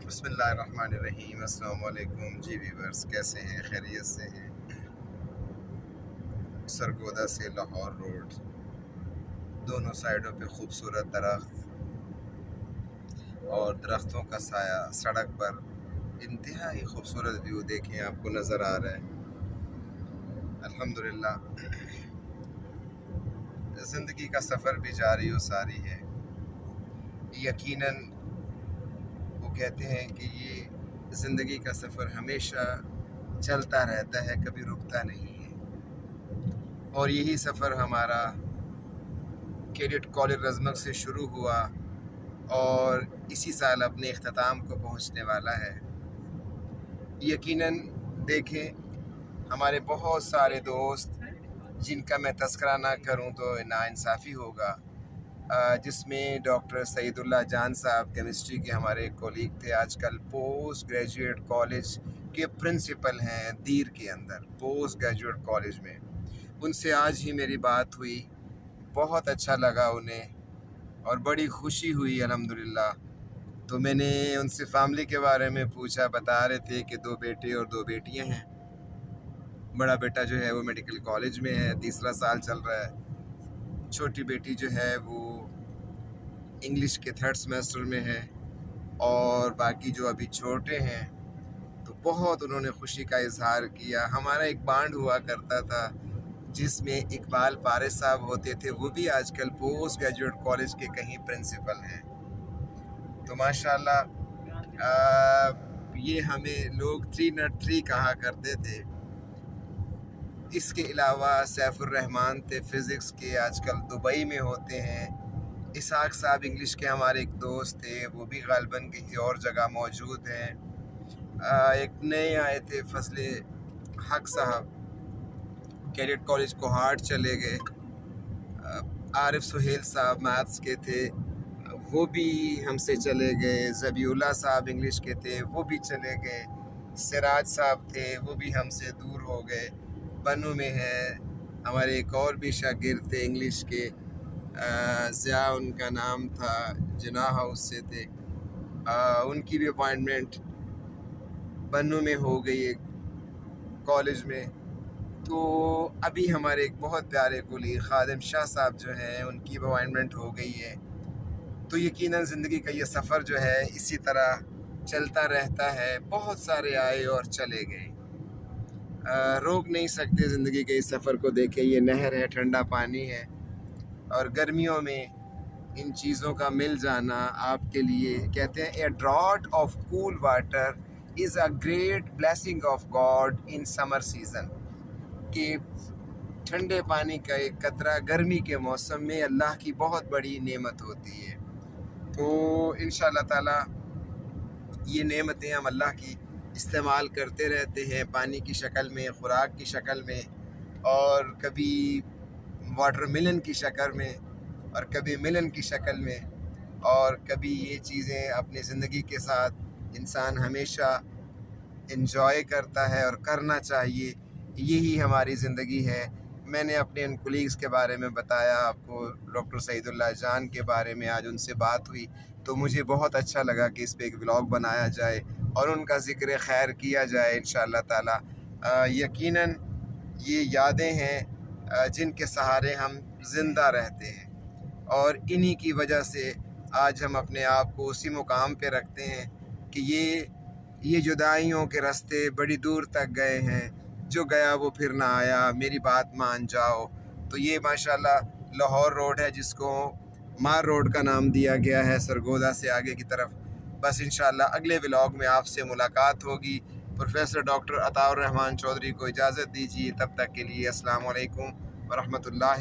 बिस्मिल्लाहिर्रहमानिर्रहीम। अस्सलाम वालेकुम जी व्यूअर्स, कैसे हैं? खैरियत से हैं? सरगोदा से लाहौर रोड, दोनों साइडों पे खूबसूरत दरख्त और दरख्तों का साया, सड़क पर इंतहाई खूबसूरत व्यू देखें आपको नज़र आ रहा है। अल्हम्दुलिल्लाह ज़िंदगी का सफ़र भी जारी व सारी है। यकीनन वो कहते हैं कि ये ज़िंदगी का सफ़र हमेशा चलता रहता है, कभी रुकता नहीं है। और यही सफ़र हमारा कैडेट कॉलेज रज़मक से शुरू हुआ और इसी साल अपने इख्तिताम को पहुंचने वाला है। यकीनन देखें, हमारे बहुत सारे दोस्त जिनका मैं तज़किरा ना करूं तो नाइंसाफ़ी होगा, जिसमें डॉक्टर सईदुल्लाह जान साहब केमिस्ट्री के हमारे कोलीग थे, आजकल पोस्ट ग्रेजुएट कॉलेज के प्रिंसिपल हैं दीर के अंदर, पोस्ट ग्रेजुएट कॉलेज में। उनसे आज ही मेरी बात हुई, बहुत अच्छा लगा उन्हें और बड़ी खुशी हुई अल्हम्दुलिल्लाह। तो मैंने उनसे फ़ैमिली के बारे में पूछा, बता रहे थे कि 2 बेटे और 2 बेटियां हैं। बड़ा बेटा जो है वो मेडिकल कॉलेज में है, तीसरा साल चल रहा है। छोटी बेटी जो है वो इंग्लिश के 3rd सेमेस्टर में है और बाकी जो अभी छोटे हैं तो बहुत उन्होंने खुशी का इजहार किया। हमारा एक बांड हुआ करता था जिसमें इकबाल पारिस साहब होते थे, वो भी आजकल पोस्ट ग्रेजुएट कॉलेज के कहीं प्रिंसिपल हैं। तो माशाल्लाह ये हमें लोग 303 कहा करते थे। इसके अलावा सैफुर रहमान थे फ़िज़िक्स के, आजकल दुबई में होते हैं। इसहाक साहब इंग्लिश के हमारे एक दोस्त थे, वो भी ग़ालिबन किसी और जगह मौजूद हैं। एक नए आए थे फजले हक साहब, कैडेट कॉलेज कोहाट चले गए। आरिफ सुहेल साहब मैथ्स के थे, वो भी हमसे चले गए। ज़बीउल्लाह साहब इंग्लिश के थे, वो भी चले गए। सिराज साहब थे, वो भी हमसे दूर हो गए। बनू में हैं हमारे एक और भी शागिर्द थे इंग्लिश के, ज़िया उनका नाम था, जिना हाउस से थे। उनकी भी अपॉइंटमेंट बनू में हो गई एक कॉलेज में। तो अभी हमारे एक बहुत प्यारे कुली खादिम शाह साहब जो हैं, उनकी अपॉइंटमेंट हो गई है। तो यकीनन ज़िंदगी का ये सफ़र जो है इसी तरह चलता रहता है। बहुत सारे आए और चले गए, रोक नहीं सकते ज़िंदगी के इस सफ़र को। देखें, ये नहर है, ठंडा पानी है और गर्मियों में इन चीज़ों का मिल जाना आपके लिए, कहते हैं, a draught of cool water is a great blessing of God in summer season. कि ठंडे पानी का एक कतरा गर्मी के मौसम में अल्लाह की बहुत बड़ी नेमत होती है। तो इंशाअल्लाह ताला ये नेमतें हम अल्लाह की इस्तेमाल करते रहते हैं, पानी की शक्ल में, ख़ुराक की शक्ल में, और कभी वाटरमेलन की शक्ल में और कभी मिलन की शक्ल में, और कभी ये चीज़ें अपनी ज़िंदगी के साथ इंसान हमेशा एंजॉय करता है और करना चाहिए। यही हमारी ज़िंदगी है। मैंने अपने इन कोलीग्स के बारे में बताया आपको, डॉक्टर सईदुल्लाह जान के बारे में आज उनसे बात हुई तो मुझे बहुत अच्छा लगा कि इस पे एक व्लॉग बनाया जाए और उनका ज़िक्र खैर किया जाए इंशाअल्लाह ताला। यकीनन ये यादें हैं जिनके सहारे हम ज़िंदा रहते हैं और इन्हीं की वजह से आज हम अपने आप को उसी मुकाम पे रखते हैं कि ये जुदाइयों के रास्ते बड़ी दूर तक गए हैं, जो गया वो फिर ना आया, मेरी बात मान जाओ। तो ये माशाल्लाह लाहौर रोड है जिसको मार रोड का नाम दिया गया है, सरगोदा से आगे की तरफ। बस इंशाल्लाह अगले व्लॉग में आपसे मुलाकात होगी। प्रोफेसर डॉक्टर अताउर रहमान चौधरी को इजाज़त दीजिए, तब तक के लिए अस्सलाम वालेकुम व रहमतुल्लाहि